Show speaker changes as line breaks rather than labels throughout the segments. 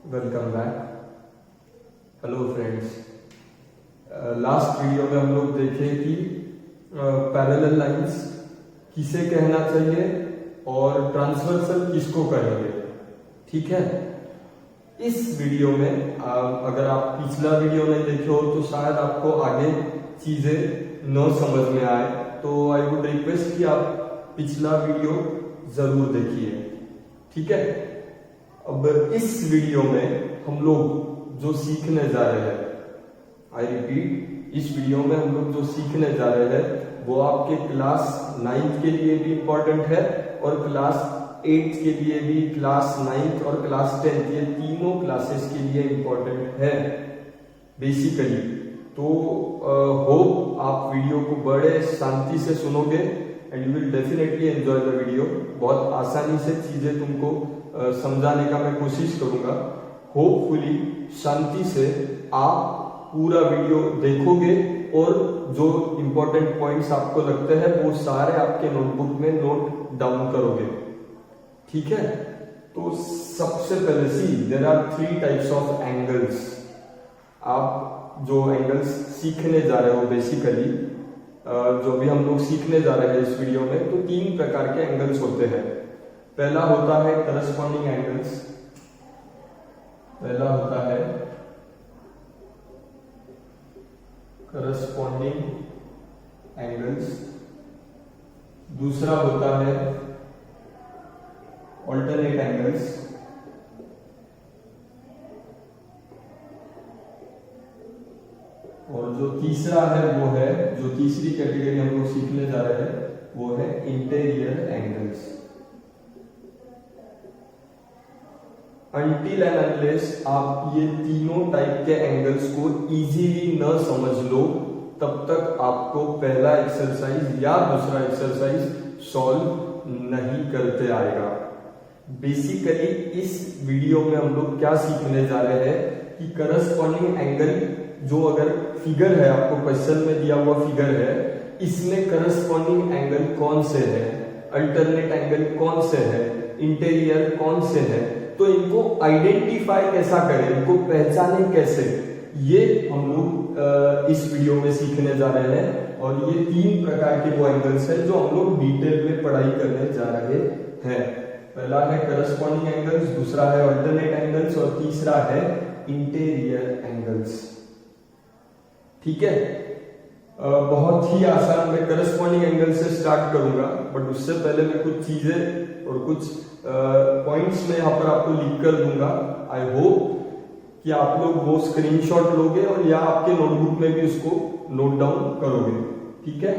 Welcome back. Hello friends. Last video में हम लोग देखे कि पैरेलल लाइंस किसे कहना चाहिए और ट्रांसवर्सल किसको कहेंगे। ठीक है, इस वीडियो में अगर आप पिछला वीडियो नहीं देखे हो तो शायद आपको आगे चीजें न समझ में आए, तो आई वुड रिक्वेस्ट कि आप पिछला वीडियो जरूर देखिए। ठीक है, अब इस वीडियो में हम लोग जो सीखने जा रहे हैं, आई रिपीट, इस वीडियो में हम लोग जो सीखने जा रहे हैं वो आपके क्लास 9th के लिए भी इम्पोर्टेंट है और क्लास 8th के लिए भी, क्लास 9th और क्लास 10th, ये तीनों क्लासेस के लिए इम्पोर्टेंट है बेसिकली। तो होप आप वीडियो को बड़े शांति से सुनोगे and you will definitely enjoy the video. बहुत आसानी से चीजें तुमको समझाने का मैं कोशिश करूंगा। होपफुली शांति से आप पूरा वीडियो देखोगे और जो इंपॉर्टेंट पॉइंट्स आपको लगते हैं वो सारे आपके नोटबुक में नोट डाउन करोगे। ठीक है, तो सबसे पहले see there are 3 types of angles. आप जो एंगल्स सीखने जा रहे हो बेसिकली, जो भी हम लोग सीखने जा रहे हैं इस वीडियो में, तो 3 प्रकार के एंगल्स होते हैं। पहला होता है करस्पॉन्डिंग एंगल्स, पहला होता है करस्पॉन्डिंग एंगल्स, दूसरा होता है ऑल्टरनेट एंगल्स, और जो तीसरा है वो है, जो तीसरी कैटेगरी हम लोग सीखने जा रहे हैं वो है interior angles. Until and unless आप ये तीनों टाइप के एंगल्स को इजीली न समझ लो तब तक आपको पहला एक्सरसाइज या दूसरा एक्सरसाइज सॉल्व नहीं करते आएगा। बेसिकली इस वीडियो में हम लोग क्या सीखने जा रहे हैं कि करस्पॉन्डिंग एंगल, जो अगर फिगर है, आपको क्वेश्चन में दिया हुआ फिगर है, इसमें करस्पॉन्डिंग एंगल कौन से है, अल्टरनेट एंगल कौन से है, इंटीरियर कौन से है, तो इनको आइडेंटिफाई कैसा करें, इनको पहचाने कैसे, ये हम लोग इस वीडियो में सीखने जा रहे हैं। और ये 3 प्रकार के वो एंगल्स हैं जो हम लोग डिटेल में पढ़ाई करने जा रहे हैं। पहला है करस्पॉन्डिंग एंगल्स, दूसरा है अल्टरनेट एंगल्स और तीसरा है इंटीरियर एंगल्स। ठीक है, बहुत ही आसान, मैं करस्पॉन्डिंग एंगल से स्टार्ट करूंगा, बट उससे पहले मैं कुछ चीजें और कुछ पॉइंट्स में यहाँ पर आपको लिख कर दूंगा। आई होप कि आप लोग वो स्क्रीनशॉट लोगे और या आपके नोटबुक में भी उसको नोट डाउन करोगे। ठीक है,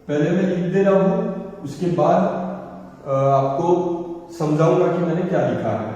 पहले मैं लिख दे रहा हूं, उसके बाद आपको समझाऊंगा कि मैंने क्या लिखा है।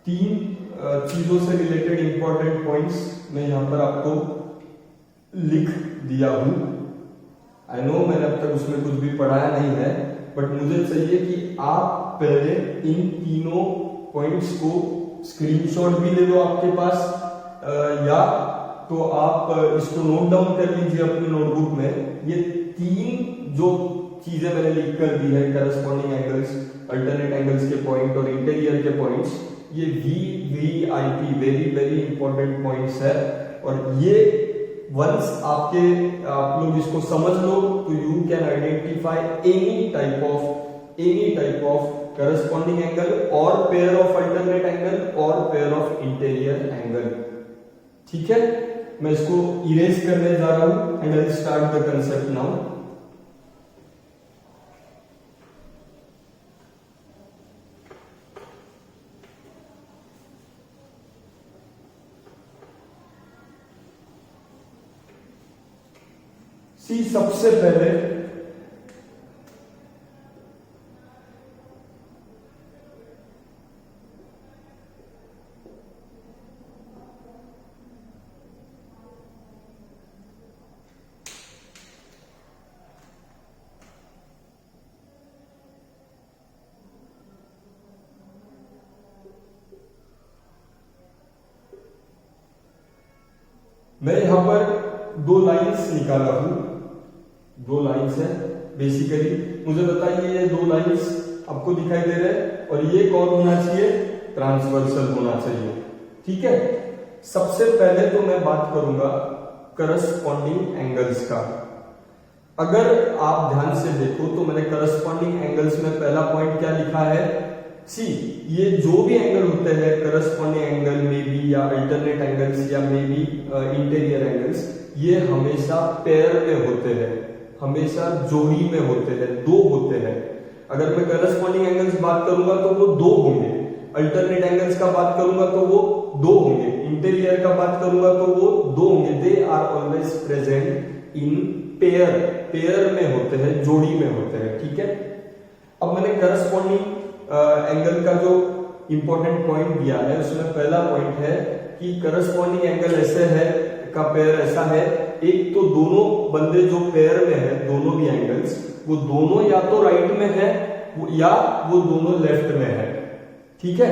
तीन चीजों से रिलेटेड इंपॉर्टेंट पॉइंट्स मैं यहां पर आपको लिख दिया हूं। आई नो मैंने अब तक उसमें कुछ भी पढ़ाया नहीं है, बट मुझे चाहिए कि आप पहले इन तीनों पॉइंट्स को स्क्रीनशॉट भी ले लो आपके पास, या तो आप इसको नोट डाउन कर लीजिए अपनी नोटबुक में। ये तीन जो चीजें मैंने लिख कर दी है, करस्पॉन्डिंग एंगल्स, अल्टरनेट एंगल्स के पॉइंट और इंटीरियर के पॉइंट्स, ये VVIP very very important points है। और ये वंस आप लोग इसको समझ लो तो you can identify any type of corresponding angle और पेयर ऑफ अल्टरनेट एंगल और पेयर ऑफ इंटीरियर एंगल। ठीक है, मैं इसको इरेज करने जा रहा हूं and I start the concept now. सबसे पहले मैं यहां पर दो लाइंस निकाला हूं, दो लाइंस है बेसिकली। मुझे बताइए ये दो लाइंस आपको दिखाई दे रहे हैं और ये कौन होना चाहिए? ट्रांसवर्सल होना चाहिए। ठीक है, सबसे पहले तो मैं बात करूंगा करस्पॉन्डिंग एंगल्स का। अगर आप ध्यान से देखो तो मैंने करस्पॉन्डिंग एंगल्स में पहला पॉइंट क्या लिखा है? सी, ये जो भी एंगल होते हैं करस्पॉन्डिंग एंगल में भी या अल्टरनेट एंगल्स या मे बी इंटीरियर एंगल्स, ये हमेशा पेयर में होते हैं, हमेशा जोड़ी में होते हैं, दो होते हैं। अगर मैं करस्पॉन्डिंग एंगल्स बात करूंगा तो वो दो होंगे, अल्टरनेट एंगल्स का बात करूंगा तो वो दो होंगे, इंटीरियर का बात करूंगा तो वो दो होंगे। They are always present in pair, pair में होते हैं, जोड़ी में होते हैं। ठीक है, अब मैंने करस्पॉन्डिंग एंगल का जो इंपॉर्टेंट पॉइंट दिया है उसमें पहला पॉइंट है कि करस्पॉन्डिंग एंगल ऐसे है का पेयर ऐसा है, एक तो दोनों बंदे जो पेयर में है, दोनों भी एंगल्स, वो दोनों या तो राइट में है या वो दोनों लेफ्ट में है। ठीक है,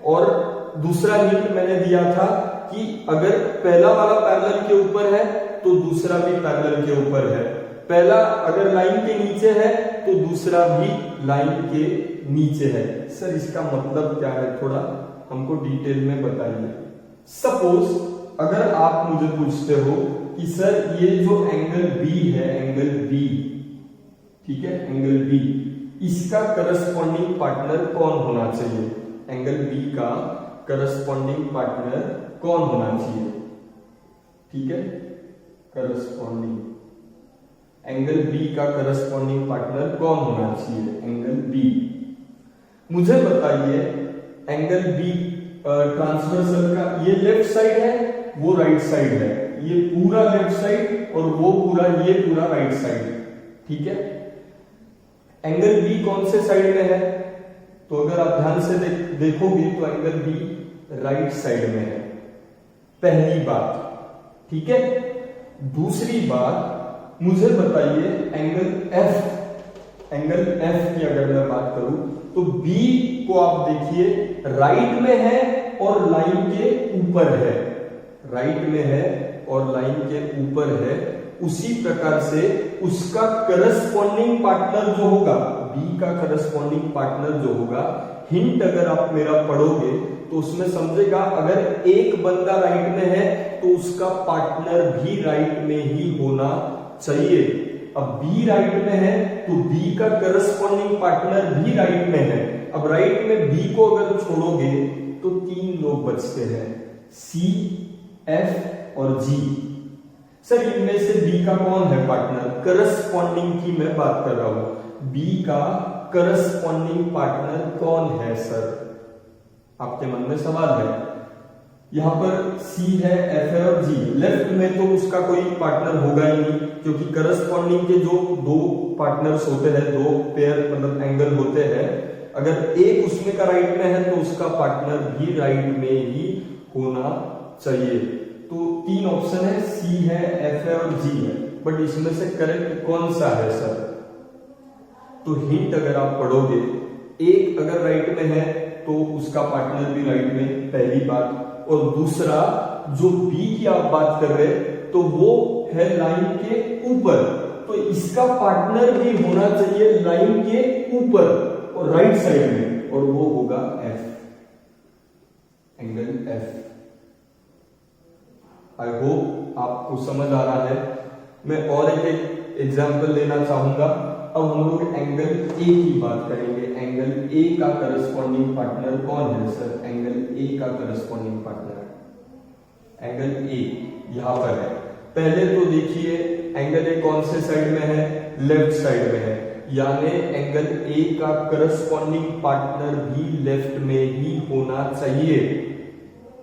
और दूसरा हिंट मैंने दिया था कि अगर पहला वाला पैरेलल के ऊपर है तो दूसरा भी पैरेलल के ऊपर है, पहला अगर लाइन के नीचे है तो दूसरा भी लाइन के नीचे है। सर इसका मतलब क्या है, थोड़ा हमको डिटेल में बताइए। सपोज अगर आप मुझे पूछते हो कि सर ये जो एंगल बी है, एंगल बी, ठीक है, एंगल बी, इसका करस्पॉन्डिंग पार्टनर कौन होना चाहिए? एंगल बी का करस्पॉन्डिंग पार्टनर कौन होना चाहिए? ठीक है, करस्पॉन्डिंग एंगल बी का करस्पॉन्डिंग पार्टनर कौन होना चाहिए? Angle B. मुझे बताइए एंगल बी ट्रांसवर्सल का ये लेफ्ट साइड है, वो राइट साइड है, ये पूरा लेफ्ट साइड और वो पूरा, ये पूरा राइट साइड। ठीक है, एंगल बी कौन से साइड में है? तो अगर आप ध्यान से देखोगे तो एंगल बी राइट साइड में है, पहली बात। ठीक है, दूसरी बात मुझे बताइए एंगल एफ की अगर मैं बात करूं तो बी को आप देखिए राइट में है और लाइन के ऊपर है, राइट में है और लाइन के ऊपर है। उसी प्रकार से उसका करस्पॉन्डिंग पार्टनर जो होगा, बी का करस्पॉन्डिंग पार्टनर जो होगा, हिंट अगर आप मेरा पढ़ोगे तो उसमें समझेगा अगर एक बंदा राइट में है तो उसका पार्टनर भी राइट में ही होना चाहिए। अब बी राइट में है तो बी का करस्पॉन्डिंग पार्टनर भी राइट में है। अब राइट में बी को अगर छोड़ोगे तो तीन लोग बचते हैं, सी, एफ और जी। सर इनमें से बी का कौन है पार्टनर? करस्पॉन्डिंग की मैं बात कर रहा हूं, बी का करस्पॉन्डिंग पार्टनर कौन है? सर आपके मन में सवाल है। यहां पर सी है, एफ है और जी। लेफ्ट में तो उसका कोई पार्टनर होगा ही नहीं, क्योंकि करस्पॉन्डिंग के जो दो पार्टनर्स होते हैं, दो पेयर मतलब एंगल होते हैं, अगर एक उसमें का राइट में है तो उसका पार्टनर भी राइट में ही होना चाहिए। तो 3 ऑप्शन है, सी है, एफ है और जी है, बट इसमें से करेक्ट कौन सा है सर? तो हिंट अगर आप पढ़ोगे, एक अगर राइट में है तो उसका पार्टनर भी राइट में, पहली बात। और दूसरा, जो बी की आप बात कर रहे तो वो है लाइन के ऊपर, तो इसका पार्टनर भी होना चाहिए लाइन के ऊपर और राइट साइड में, और वो होगा F, angle F. I hope आपको समझ आ रहा है। मैं और एक एग्जांपल लेना चाहूंगा। अब हम लोग एंगल ए की बात करेंगे। एंगल ए का करस्पॉन्डिंग पार्टनर कौन है सर? एंगल ए का करस्पॉन्डिंग पार्टनर, एंगल ए यहां पर है। पहले तो देखिए एंगल ए कौन से साइड में है? लेफ्ट साइड में है, यानी एंगल ए का करस्पॉन्डिंग पार्टनर भी लेफ्ट में ही होना चाहिए,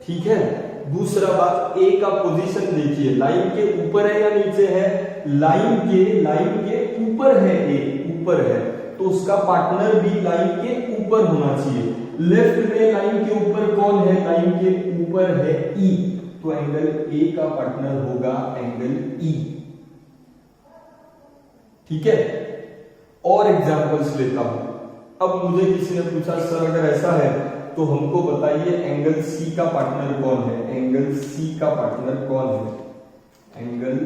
ठीक है। दूसरा बात, ए का पोजीशन देखिए, लाइन के ऊपर है या नीचे है? लाइन के ऊपर है, ए ऊपर है, तो उसका पार्टनर भी लाइन के ऊपर होना चाहिए। लेफ्ट में लाइन के ऊपर कौन है? लाइन के ऊपर है ई, तो एंगल ए का पार्टनर होगा एंगल ई, ठीक है। और एग्जांपल्स लेता हूं। अब मुझे किसी ने पूछा सर अगर ऐसा है तो हमको बताइए एंगल सी का पार्टनर कौन है? एंगल सी का पार्टनर कौन है? एंगल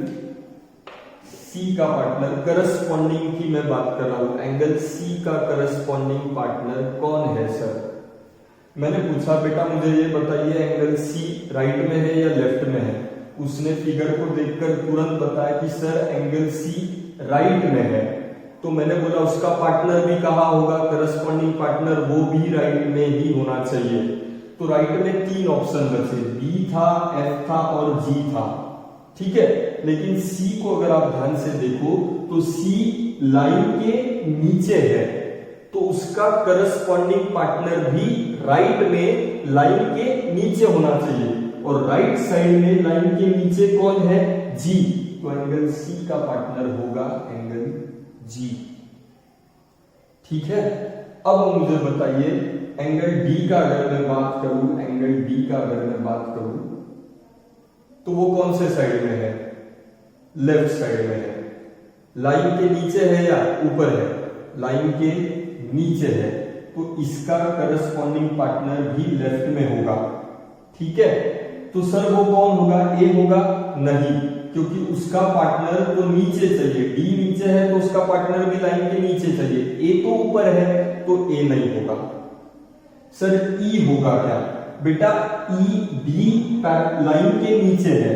सी का पार्टनर, करस्पॉन्डिंग की मैं बात कर रहा हूं, एंगल सी का करस्पॉन्डिंग पार्टनर कौन है सर? मैंने पूछा बेटा मुझे ये बताइए एंगल सी राइट में है या लेफ्ट में है? उसने फिगर को देखकर तुरंत बताया कि सर एंगल सी राइट में है। तो मैंने बोला उसका पार्टनर भी कहाँ होगा? करस्पॉन्डिंग पार्टनर वो भी राइट में ही होना चाहिए। तो राइट में 3 ऑप्शन बचे, बी था, एफ था और जी था, ठीक है। लेकिन सी को अगर आप ध्यान से देखो तो सी लाइन के नीचे है, तो उसका करस्पॉन्डिंग पार्टनर भी राइट में लाइन के नीचे होना चाहिए, और राइट साइड में लाइन के नीचे कौन है? जी, तो एंगल सी का पार्टनर होगा एंगल जी, ठीक है। अब मुझे बताइए एंगल डी का अगर मैं बात करूं, एंगल डी का अगर मैं बात करूं तो वो कौन से साइड में है? लेफ्ट साइड में है। लाइन के नीचे है या ऊपर है? लाइन के नीचे है, तो इसका करस्पॉन्डिंग पार्टनर भी लेफ्ट में होगा, ठीक है। तो सर वो कौन होगा? ए होगा? नहीं, क्योंकि उसका पार्टनर तो नीचे चाहिए, डी नीचे है तो उसका पार्टनर भी लाइन के नीचे चाहिए। ए तो ऊपर है तो ए नहीं होगा। सर ई होगा क्या? बेटा ई डी लाइन के नीचे है,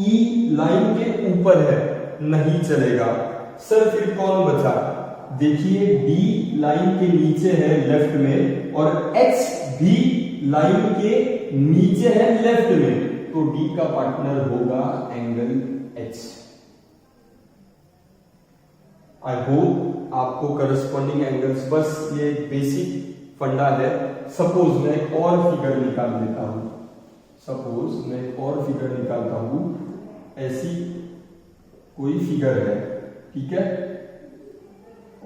ई लाइन के ऊपर है, नहीं चलेगा। सर फिर कौन बचा? देखिए डी लाइन के नीचे है लेफ्ट में, और एच भी लाइन के नीचे है लेफ्ट में, तो डी का पार्टनर होगा एंगल एच। आई होप आपको करस्पॉन्डिंग एंगल्स, बस ये बेसिक फंडा है। सपोज मैं एक और फिगर निकाल लेता हूं, सपोज मैं एक और फिगर निकालता हूं, ऐसी कोई फिगर है, ठीक है,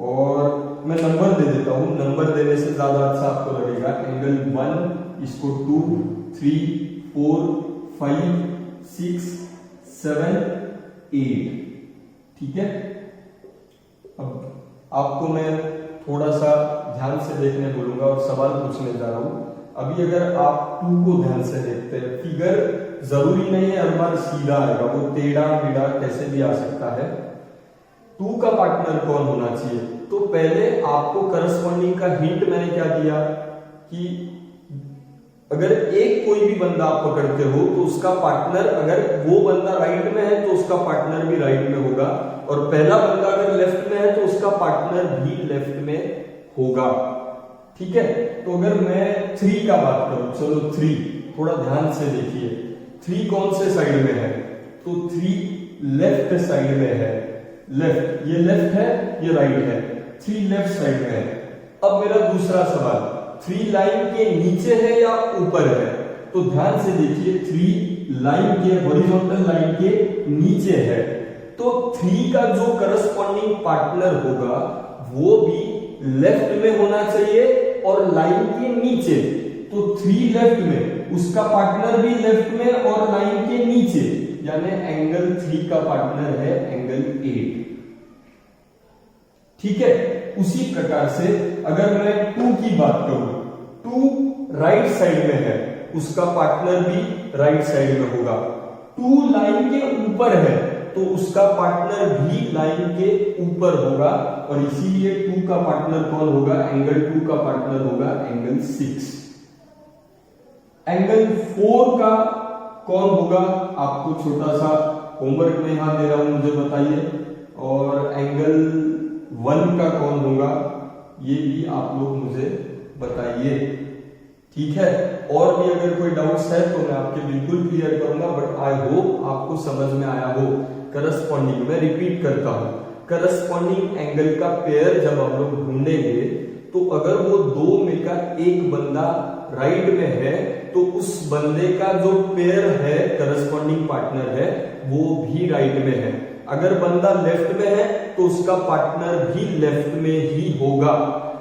और मैं नंबर दे देता हूं, नंबर देने से ज्यादा अच्छा आपको लगेगा। एंगल 1, इसको 2, 3, 4, 5, 6, 7, 8, ठीक है। अब आपको मैं थोड़ा सा ध्यान से देखने बोलूंगा और सवाल पूछने जा रहा हूं। अभी अगर आप 2 को ध्यान से देखते हैं, फिगर जरूरी नहीं है हर बार सीधा आएगा, वो टेढ़ा मेढ़ा कैसे भी आ सकता है। 2 का पार्टनर कौन होना चाहिए? तो पहले आपको करस्पॉन्डिंग का हिंट मैंने क्या दिया कि अगर एक कोई भी बंदा आप पकड़ते हो तो उसका पार्टनर, अगर वो बंदा राइट में है तो उसका पार्टनर भी राइट में होगा, और पहला बंदा अगर लेफ्ट में है तो उसका पार्टनर भी लेफ्ट में होगा, ठीक है। तो अगर मैं 3 का बात करूं, चलो 3, थोड़ा ध्यान से देखिए, 3 कौन से साइड में है? तो 3 लेफ्ट साइड में है, लेफ्ट, ये लेफ्ट है ये राइट है, 3 लेफ्ट साइड में है। अब मेरा दूसरा सवाल, 3 लाइन के नीचे है या ऊपर है? तो ध्यान से देखिए, 3 लाइन के हॉरिजॉन्टल लाइन के नीचे है, तो 3 का जो करस्पॉन्डिंग पार्टनर होगा वो भी लेफ्ट में होना चाहिए और लाइन के नीचे। तो 3 लेफ्ट में, उसका पार्टनर भी लेफ्ट में और लाइन के नीचे, यानी एंगल 3 का पार्टनर है एंगल 8। ठीक है। उसी प्रकार से अगर मैं 2 की बात करूं, 2 राइट साइड में है, उसका पार्टनर भी राइट साइड में होगा। 2 लाइन के ऊपर है तो उसका पार्टनर भी लाइन के ऊपर होगा, और इसीलिए 2 का पार्टनर कौन होगा, एंगल 2 का पार्टनर होगा एंगल 6। एंगल 4 का कौन होगा, आपको छोटा सा होमवर्क में यहां दे रहा हूं, मुझे बताइए। और एंगल 1 का कौन होगा, ये भी आप लोग मुझे बताइए। ठीक है। और भी अगर कोई डाउट्स है तो मैं आपके बिल्कुल क्लियर करूंगा, बट आई होप आपको समझ में आया हो। करस्पॉन्डिंग, मैं रिपीट करता हूं, करस्पॉन्डिंग एंगल का पेयर जब हम लोग ढूंढेंगे तो अगर वो 2 में का एक बंदा राइट में है तो उस बंदे का जो पेयर है, करस्पॉन्डिंग पार्टनर है, वो भी राइट में है। अगर बंदा लेफ्ट में है तो उसका पार्टनर भी लेफ्ट में ही होगा।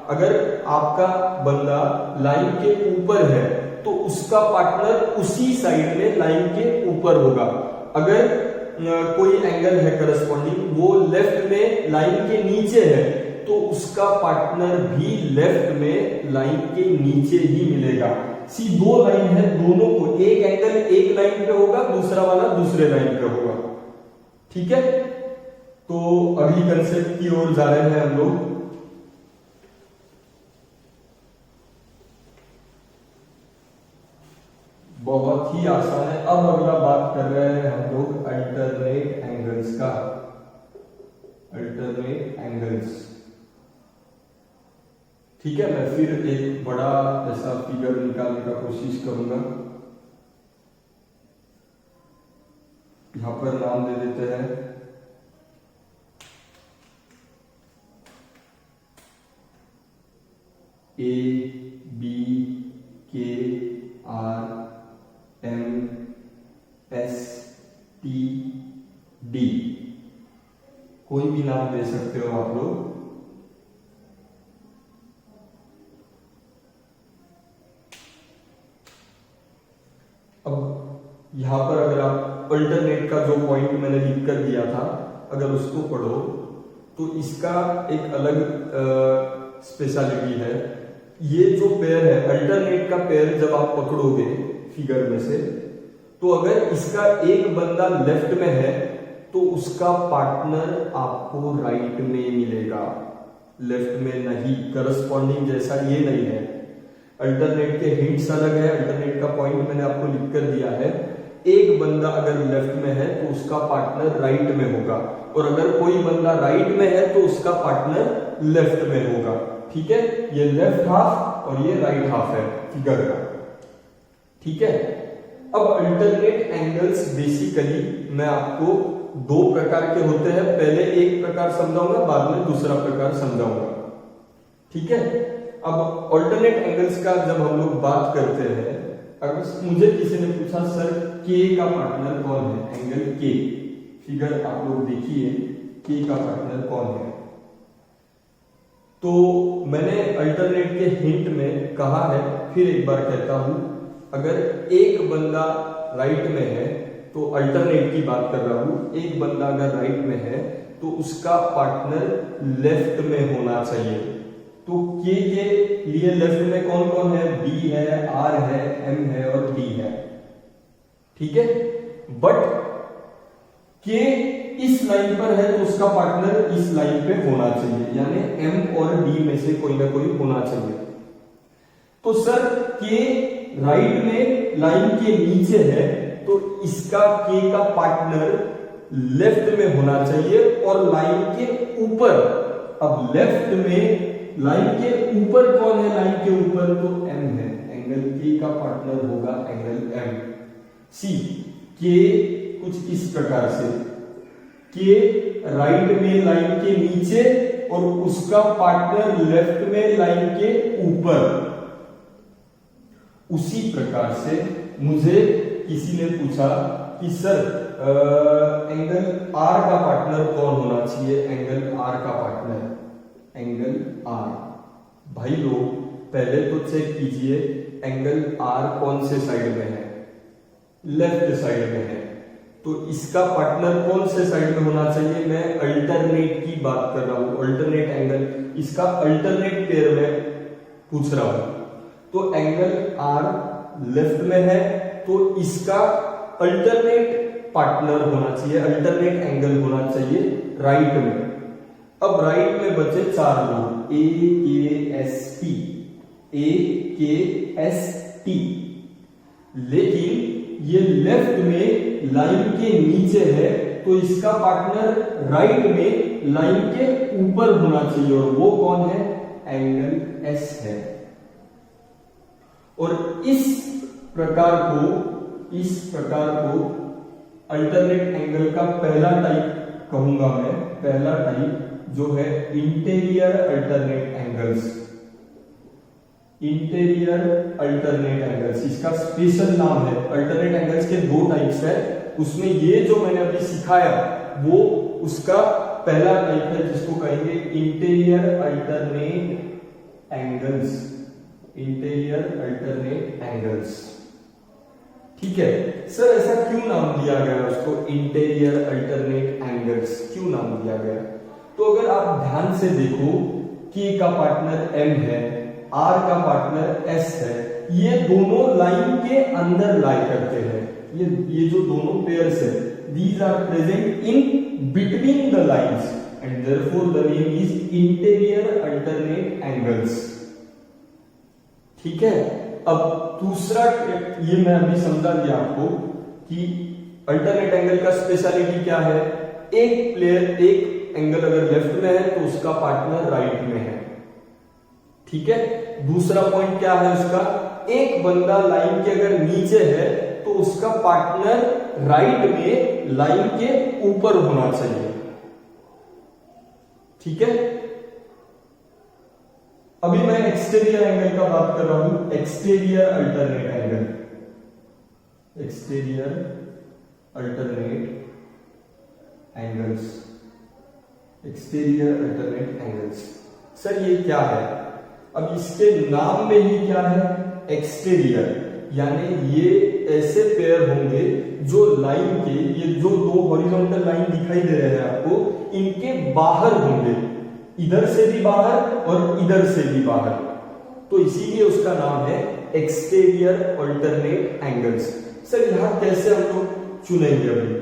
अगर आपका बंदा लाइन के ऊपर है तो उसका पार्टनर उसी साइड में लाइन के ऊपर होगा। अगर कोई एंगल है करस्पॉन्डिंग, वो लेफ्ट में लाइन के नीचे है तो उसका पार्टनर भी लेफ्ट में लाइन के नीचे ही मिलेगा। सी 2 लाइन है, दोनों को एक एंगल एक लाइन पे होगा, दूसरा वाला दूसरे लाइन पे होगा। ठीक है। तो अगली कंसेप्ट की ओर जा रहे हैं हम लोग। बहुत ही आसान है। अब अगला बात कर रहे हैं हम लोग अल्टरनेट एंगल्स का। अल्टरनेट एंगल्स, ठीक है। मैं फिर एक बड़ा ऐसा फिगर निकालने का कोशिश करूंगा। यहां पर नाम दे देते हैं A, B, K, R, M, S, T, D। कोई भी नाम दे सकते हो आप लोग। अब यहां पर अगर आप अल्टरनेट का जो पॉइंट मैंने लिख कर दिया था, अगर उसको पढ़ो तो इसका एक अलग स्पेशलिटी है। ये जो पेयर है, अल्टरनेट का पेयर जब आप पकड़ोगे फिगर में से, तो अगर इसका एक बंदा लेफ्ट में है तो उसका पार्टनर आपको राइट में मिलेगा, लेफ्ट में नहीं। करस्पॉन्डिंग जैसा ये नहीं है। अल्टरनेट के हिंट्स अलग है। अल्टरनेट का पॉइंट मैंने आपको लिख कर दिया है। एक बंदा अगर लेफ्ट में है तो उसका पार्टनर राइट में होगा, और अगर कोई बंदा राइट में है तो उसका पार्टनर लेफ्ट में होगा। ठीक है। ये लेफ्ट हाफ और ये राइट हाफ है फिगर का। ठीक है। अब अल्टरनेट एंगल्स बेसिकली मैं आपको 2 प्रकार के होते हैं। पहले एक प्रकार समझाऊंगा, बाद में दूसरा प्रकार समझाऊंगा। ठीक है। अब अल्टरनेट एंगल्स का जब हम लोग बात करते हैं, अगर मुझे किसी ने पूछा सर के का पार्टनर कौन है, एंगल के, फिगर आप लोग देखिए, के का पार्टनर कौन है, तो मैंने अल्टरनेट के हिंट में कहा है, फिर एक बार कहता हूं, अगर एक बंदा राइट में है तो अल्टरनेट की बात कर रहा हूं, एक बंदा अगर राइट में है तो उसका पार्टनर लेफ्ट में होना चाहिए। तो के लिए लेफ्ट में कौन कौन है, बी है, आर है, एम है और डी है। ठीक है। बट के इस लाइन पर है तो उसका पार्टनर इस लाइन पे होना चाहिए, यानी एम और डी में से कोई ना कोई होना चाहिए। तो सर के राइट में लाइन के नीचे है तो इसका के का पार्टनर लेफ्ट में होना चाहिए और लाइन के ऊपर। अब लेफ्ट में लाइन के ऊपर कौन है, लाइन के ऊपर तो एम है, एंगल के का पार्टनर होगा एंगल एम। सी के कुछ इस प्रकार से, के राइट में लाइन के नीचे और उसका पार्टनर लेफ्ट में लाइन के ऊपर। उसी प्रकार से मुझे किसी ने पूछा कि सर एंगल आर का पार्टनर कौन होना चाहिए, एंगल आर का पार्टनर, एंगल आर, भाई लोग पहले तो चेक कीजिए एंगल आर कौन से साइड में है, लेफ्ट साइड में है, तो इसका पार्टनर कौन से साइड में होना चाहिए। मैं अल्टरनेट की बात कर रहा हूं, अल्टरनेट एंगल, इसका अल्टरनेट पेयर में पूछ रहा हूं। तो एंगल आर लेफ्ट में है तो इसका अल्टरनेट पार्टनर होना चाहिए, अल्टरनेट एंगल होना चाहिए राइट में। अब राइट में बचे 4 लोग, ए के एस टी, ए के एस टी, लेकिन ये लेफ्ट में लाइन के नीचे है तो इसका पार्टनर राइट में लाइन के ऊपर होना चाहिए, और वो कौन है, एंगल एस है। और इस प्रकार को अल्टरनेट एंगल का पहला टाइप कहूंगा मैं, पहला टाइप जो है interior alternate angles, interior alternate angles, इसका स्पेशल नाम है। अल्टरनेट एंगल्स के 2 टाइप्स है, उसमें ये जो मैंने अभी सिखाया वो उसका पहला टाइप है जिसको कहेंगे interior alternate angles, interior alternate angles. ठीक है सर, ऐसा क्यों नाम दिया गया उसको, इंटीरियर अल्टरनेट एंगल्स क्यों नाम दिया गया। तो अगर आप ध्यान से देखो, के का पार्टनर एम है, आर का पार्टनर एस है, ये दोनों लाइन के अंदर लाई करते हैं, ये जो दोनों पेयर्स है, these are present in between the lines and therefore the name is interior alternate angles। ठीक है, अब दूसरा ये मैं अभी समझा दिया आपको कि अल्टरनेट एंगल का स्पेशलिटी क्या है। एक एंगल अगर लेफ्ट में है तो उसका पार्टनर राइट में है। ठीक है, दूसरा पॉइंट क्या है उसका, एक बंदा लाइन के अगर नीचे है तो उसका पार्टनर राइट में लाइन के ऊपर होना चाहिए। ठीक है, अभी मैं एक्सटीरियर एंगल का बात कर रहा हूं, exterior alternate angle, exterior alternate angles, exterior alternate angles. Sir ये क्या है, अब इसके नाम में ही क्या है, एक्सटीरियर, यानी ये ऐसे पेयर होंगे जो लाइन के, ये जो 2 हॉरिजॉन्टल लाइन दिखाई दे रहे हैं आपको, इनके बाहर होंगे, इधर से भी बाहर और इधर से भी बाहर, तो इसीलिए उसका नाम है एक्सटीरियर अल्टरनेट एंगल्स। सर यहां कैसे हम लोग चुनेंगे, अभी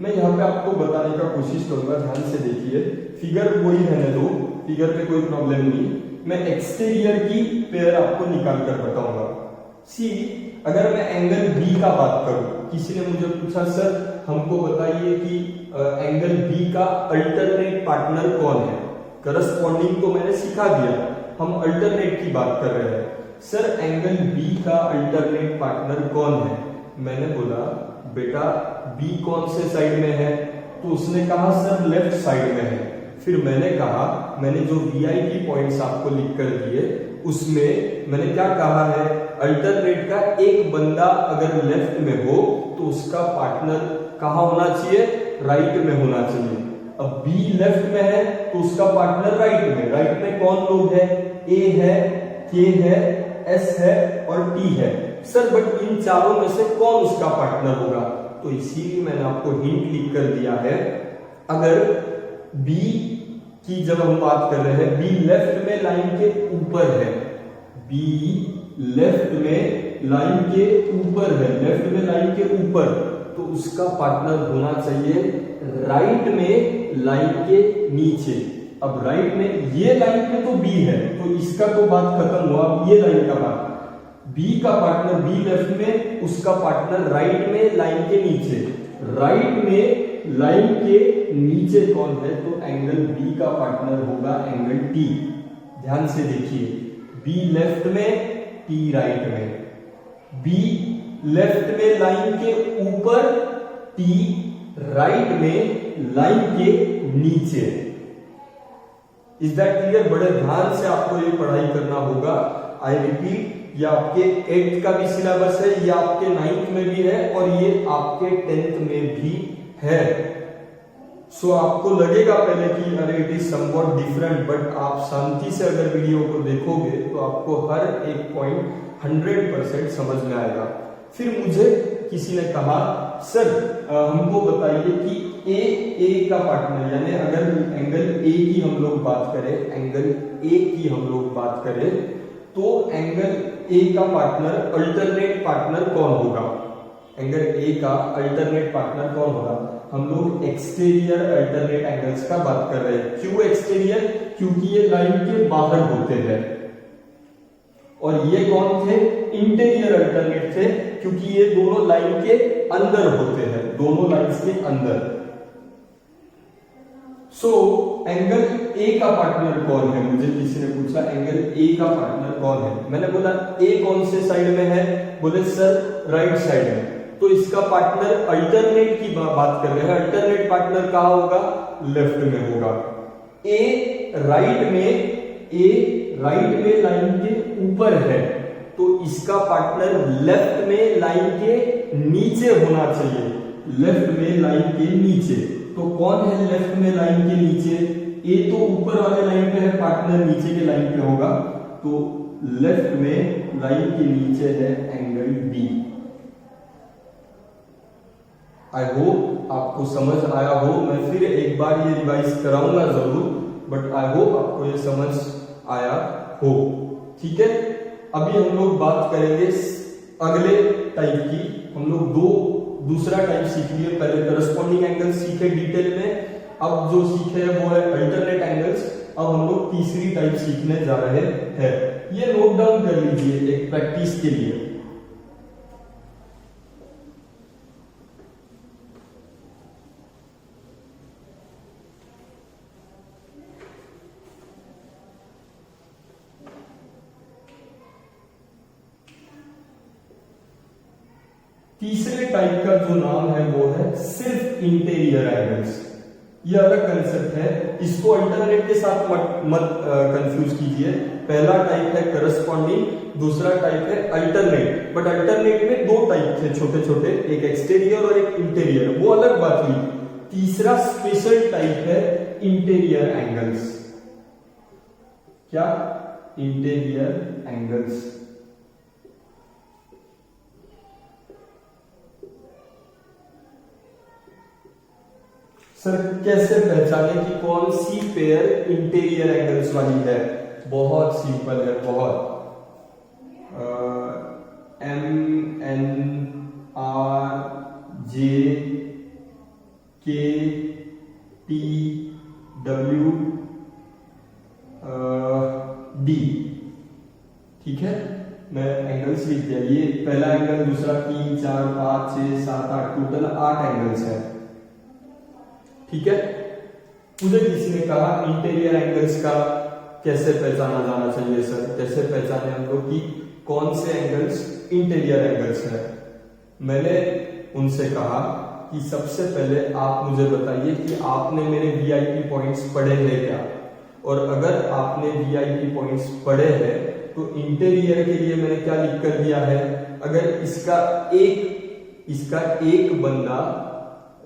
मैं यहां पे आपको बताने का कोशिश करूंगा, ध्यान से देखिए, फिगर वही रहने दो, फिगर पे कोई प्रॉब्लम नहीं, मैं एक्सटीरियर की पेयर आपको निकाल कर बताऊंगा। सी, अगर मैं एंगल बी का बात करूं, किसी ने मुझे पूछा सर हमको बताइए कि एंगल बी का अल्टरनेट पार्टनर कौन है। करस्पॉन्डिंग तो मैंने सिखा दिया, हम अल्टरनेट की बात कर रहे हैं। सर एंगल बी का अल्टरनेट पार्टनर कौन है, मैंने बोला बेटा बी कौन से साइड में है, तो उसने कहा सर लेफ्ट साइड में है। फिर मैंने कहा, मैंने जो वीआईपी पॉइंट्स आपको लिख कर दिए उसमें मैंने क्या कहा है, अल्टरनेट का एक बंदा अगर लेफ्ट में हो तो उसका पार्टनर कहां होना चाहिए, राइट में होना चाहिए। अब बी लेफ्ट में है तो उसका पार्टनर राइट में, राइट में कौन लोग है, ए है, के है, एस है और टी है। सर बट इन चारों में से कौन उसका पार्टनर होगा, तो इसीलिए मैंने आपको हिंट लिख कर दिया है। अगर बी की जब हम बात कर रहे हैं, बी लेफ्ट में लाइन के ऊपर है, बी लेफ्ट में लाइन के ऊपर है, लेफ्ट में लाइन के ऊपर, तो उसका पार्टनर होना चाहिए राइट में लाइन के नीचे। अब राइट में, ये लाइन पे तो बी है तो इसका तो बात खत्म हुआ, ये लाइन का बात, बी का पार्टनर, बी लेफ्ट में, उसका पार्टनर राइट में लाइन के नीचे, राइट में लाइन के नीचे कौन है, तो एंगल बी का पार्टनर होगा एंगल टी। ध्यान से देखिए, बी लेफ्ट में, टी राइट में, बी लेफ्ट में लाइन के ऊपर, टी राइट में लाइन के नीचे। Is that clear? बड़े ध्यान से आपको ये पढ़ाई करना होगा। आई रिपीट, ये आपके 8th का भी सिलेबस है, ये आपके 9th में भी है और ये आपके 10th में भी है। सो आपको लगेगा पहले कि अरे it is somewhat different, but आप शांति से अगर वीडियो को देखोगे तो आपको हर एक पॉइंट 100% समझ में आएगा। फिर मुझे किसी ने कहा सर हमको बताइए कि ए का पार्टनर, यानी अगर एंगल ए की हम लोग बात करें, एंगल ए की हम लोग बात करें तो एंगल ए का पार्टनर, अल्टरनेट पार्टनर कौन होगा? एंगल ए का अल्टरनेट पार्टनर कौन होगा? हम लोग एक्सटीरियर अल्टरनेट एंगल्स का बात कर रहे हैं। क्यों एक्सटीरियर? क्योंकि ये लाइन के बाहर होते हैं, और ये कौन थे? इंटीरियर अल्टरनेट थे, क्योंकि ये दोनों लाइन के अंदर होते हैं, दोनों लाइंस के अंदर। सो एंगल ए का पार्टनर कौन है? मुझे किसी ने पूछा एंगल ए का पार्टनर कौन है? मैंने बोला ए कौन से साइड में है? बोले सर राइट साइड में। तो इसका पार्टनर अल्टरनेट की बात कर रहे हैं, अल्टरनेट पार्टनर कहां होगा? लेफ्ट में होगा। ए राइट में लाइन के ऊपर है, तो इसका पार्टनर लेफ्ट में लाइन के नीचे होना चाहिए, लेफ्ट में लाइन के नीचे। तो कौन है लेफ्ट में लाइन के नीचे? ए तो ऊपर वाले लाइन पे है, पार्टनर नीचे के लाइन पे होगा, तो लेफ्ट में लाइन के नीचे है एंगल बी। आई होप आपको समझ आया हो। मैं फिर एक बार ये रिवाइज कराऊंगा जरूर, बट आई होप आपको ये समझ आया हो। ठीक है, अभी हम लोग बात करेंगे अगले टाइप की। हम लोग दूसरा टाइप सीख लिए, पहले करस्पॉन्डिंग एंगल सीखे डिटेल में, अब जो सीखे वो है अल्टरनेट एंगल्स। अब हम लोग तीसरी टाइप सीखने जा रहे हैं। ये नोट डाउन कर लीजिए एक प्रैक्टिस के लिए। तीसरे टाइप का जो नाम है वो है सिर्फ इंटीरियर एंगल्स। ये अलग कंसेप्ट है, इसको अल्टरनेट के साथ मत कंफ्यूज कीजिए। पहला टाइप है करस्पॉन्डिंग, दूसरा टाइप है अल्टरनेट। बट अल्टरनेट में दो टाइप थे छोटे छोटे, एक एक्सटीरियर और एक इंटीरियर, वो अलग बात हुई। तीसरा स्पेशल टाइप है इंटीरियर एंगल्स। क्या? Interior angles. सर कैसे पहचाने कि कौन सी पेयर इंटीरियर एंगल्स वाली है? बहुत सिंपल है, बहुत। एम एन आर जे के टी डब्ल्यू डी। ठीक है, मैं एंगल्स लिख दिया। ये पहला एंगल, दूसरा 3 4 5 6 7 8, टोटल 8 एंगल्स है। ठीक है, मुझे किसी ने कहा इंटीरियर एंगल्स का कैसे पहचाना जाना चाहिए सर? कैसे पहचाने हम लोग कि कौन से एंगल्स इंटीरियर एंगल्स है? मैंने उनसे कहा कि सबसे पहले आप मुझे बताइए कि आपने मेरे वीआईपी पॉइंट्स पढ़े हैं क्या? और अगर आपने वीआईपी पॉइंट्स पढ़े हैं तो इंटीरियर के लिए मैंने क्या लिख कर दिया है? अगर इसका एक बंदा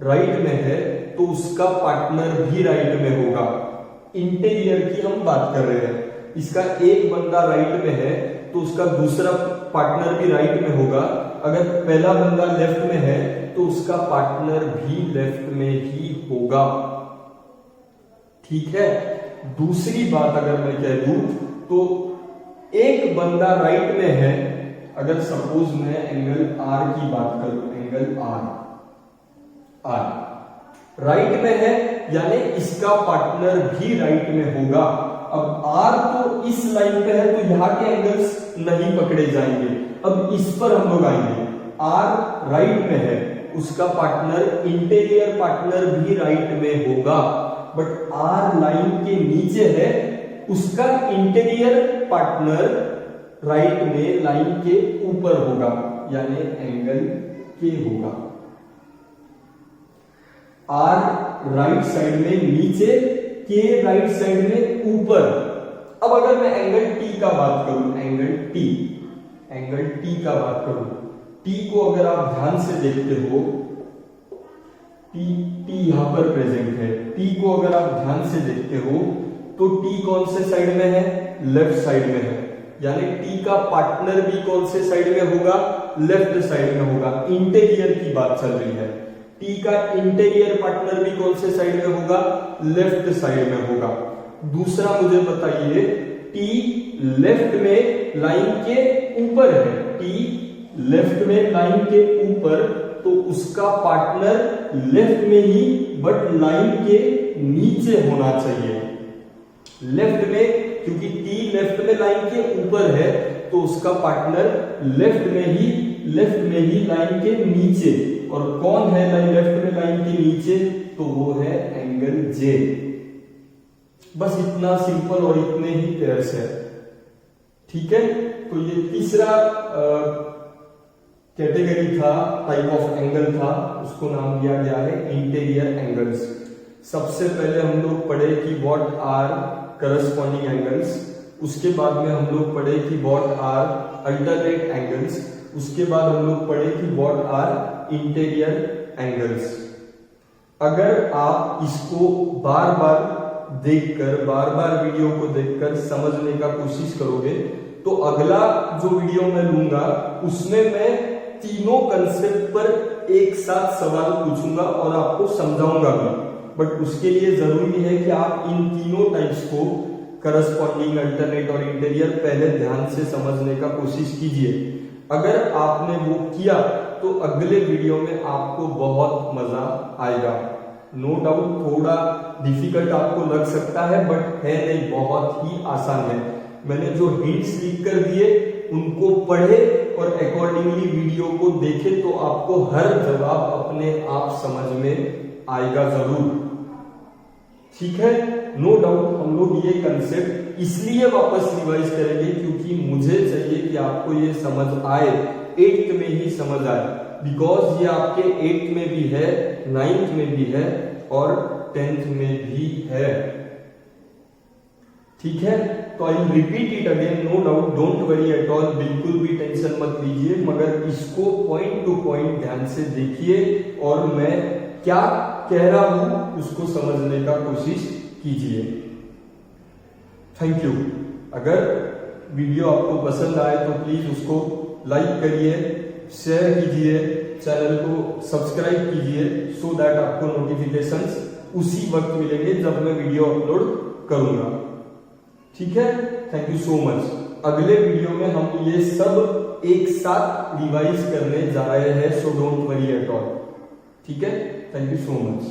राइट में है तो उसका पार्टनर भी राइट में होगा। इंटीरियर की हम बात कर रहे हैं। इसका एक बंदा राइट में है तो उसका दूसरा पार्टनर भी राइट में होगा। अगर पहला बंदा लेफ्ट में है तो उसका पार्टनर भी लेफ्ट में ही होगा। ठीक है, दूसरी बात अगर मैं कह दूं तो एक बंदा राइट में है, अगर सपोज मैं एंगल आर की बात करूं, एंगल आर राइट में है, यानी इसका पार्टनर भी राइट में होगा। अब आर तो इस लाइन पे है तो यहां के एंगल्स नहीं पकड़े जाएंगे। अब इस पर हम लोग आएंगे। आर राइट में है, उसका पार्टनर इंटीरियर पार्टनर भी राइट में होगा। बट आर लाइन के नीचे है, उसका इंटीरियर पार्टनर राइट में लाइन के ऊपर होगा, यानी एंगल के होगा। आर राइट साइड में नीचे, के राइट साइड में ऊपर। अब अगर मैं एंगल टी का बात करूं, एंगल टी का बात करूं, टी को अगर आप ध्यान से देखते हो, टी यहां पर प्रेजेंट है। टी को अगर आप ध्यान से देखते हो तो टी कौन से साइड में है, लेफ्ट साइड में है, यानी टी का पार्टनर भी कौन से साइड में होगा, लेफ्ट साइड में होगा। इंटीरियर की बात चल रही है, टी का इंटीरियर पार्टनर भी कौन से साइड में होगा, लेफ्ट साइड में होगा। दूसरा मुझे बताइए, टी लेफ्ट में लाइन के ऊपर है, टी लेफ्ट में लाइन के ऊपर, तो उसका पार्टनर लेफ्ट में ही बट लाइन के नीचे होना चाहिए। लेफ्ट में, क्योंकि टी लेफ्ट में लाइन के ऊपर है तो उसका पार्टनर लेफ्ट में ही लाइन के नीचे। और कौन है लेफ्ट में लाइन के नीचे, तो वो है एंगल जे। बस इतना सिंपल और इतने ही पेयर्स है, ठीक है। तो ये तीसरा कैटेगरी था, टाइप ऑफ एंगल था, उसको नाम दिया गया है इंटीरियर एंगल्स। सबसे पहले हम लोग पढ़े कि व्हाट आर करस्पॉन्डिंग एंगल्स, उसके बाद में हम लोग पढ़े कि व्हाट आर अल्टरनेट एंगल्स, उसके बाद हम लोग पढ़े कि व्हाट आर इंटीरियर एंगल्स। अगर आप इसको बार बार देखकर, बार बार वीडियो को देखकर समझने का कोशिश करोगे तो अगला जो वीडियो मैं लूंगा उसमें मैं तीनों कंसेप्ट पर एक साथ सवाल पूछूंगा और आपको समझाऊंगा भी। बट उसके लिए जरूरी है कि आप इन तीनों टाइप्स को, करस्पॉन्डिंग, अल्टरनेट और इंटीरियर, पहले ध्यान से समझने का कोशिश कीजिए। अगर आपने वो किया तो अगले वीडियो में आपको बहुत मजा आएगा। नो डाउट थोड़ा डिफिकल्ट आपको लग सकता है, बट है नहीं, बहुत ही आसान है। मैंने जो हिंट्स लिख कर दिए उनको पढ़े और अकॉर्डिंगली वीडियो को देखे तो आपको हर जवाब अपने आप समझ में आएगा जरूर, ठीक है। नो डाउट हम लोग ये कंसेप्ट इसलिए वापस रिवाइज करेंगे क्योंकि मुझे चाहिए कि आपको ये समझ आए, 8th में ही समझ आए, बिकॉज ये आपके 8th में भी है, 9th में भी है और 10th में भी है, ठीक है। तो I repeat it again, no doubt, don't worry at all, बिल्कुल भी टेंशन मत लीजिए, मगर इसको पॉइंट टू पॉइंट ध्यान से देखिए और मैं क्या कह रहा हूं उसको समझने का कोशिश कीजिए। Thank you. अगर वीडियो आपको पसंद आए तो प्लीज उसको लाइक करिए, शेयर कीजिए, चैनल को सब्सक्राइब कीजिए, सो दैट आपको नोटिफिकेशंस उसी वक्त मिलेंगे जब मैं वीडियो अपलोड करूंगा, ठीक है। Thank you so much. अगले वीडियो में हम ये सब एक साथ रिवाइज करने जा रहे हैं, so don't worry at all, ठीक है। Thank you so much.